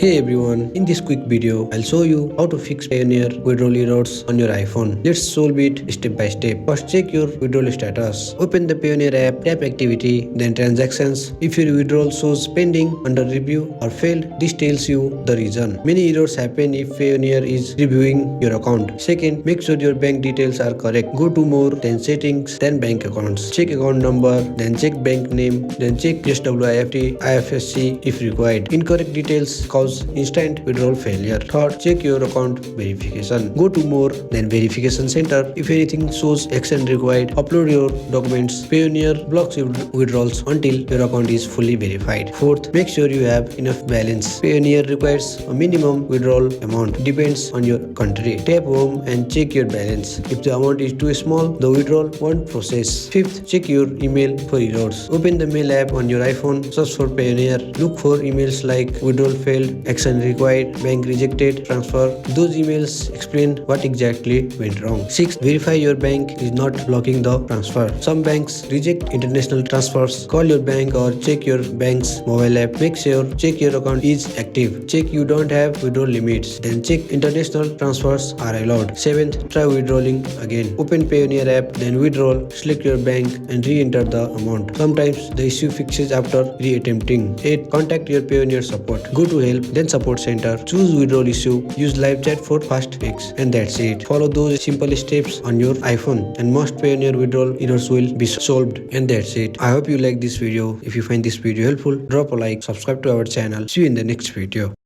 Hey everyone, in this quick video, I'll show you how to fix Payoneer withdrawal errors on your iPhone. Let's solve it step by step. First, check your withdrawal status. Open the Payoneer app, tap activity, then transactions. If your withdrawal shows pending, under review, or failed, this tells you the reason. Many errors happen if Payoneer is reviewing your account. Second, make sure your bank details are correct. Go to more, then settings, then bank accounts. Check account number, then check bank name, then check SWIFT, IFSC if required. Incorrect details cause instant withdrawal failure. Third, check your account verification. Go to more, then verification center. If anything shows action required, upload your documents. Payoneer blocks withdrawals until your account is fully verified. Fourth, make sure you have enough balance. Payoneer requires a minimum withdrawal amount. Depends on your country. Tap home and check your balance. If the amount is too small, the withdrawal won't process. Fifth, check your email for errors. Open the mail app on your iPhone. Search for Payoneer. Look for emails like withdrawal failed, action required, bank rejected, transfer. Those emails explain what exactly went wrong. 6. Verify your bank is not blocking the transfer. Some banks reject international transfers. Call your bank or check your bank's mobile app. Make sure check your account is active. Check you don't have withdrawal limits. Then check international transfers are allowed. 7th, try withdrawing again. Open Payoneer app, then withdrawal, select your bank and re-enter the amount. Sometimes the issue fixes after re-attempting. 8. Contact your Payoneer support. Go to help, then support center. Choose withdrawal issue. Use live chat for fast fix. And that's it. Follow those simple steps on your iPhone and most Payoneer withdrawal errors will be solved. And that's it. I hope you like this video. If you find this video helpful, drop a like, subscribe to our channel. See you in the next video.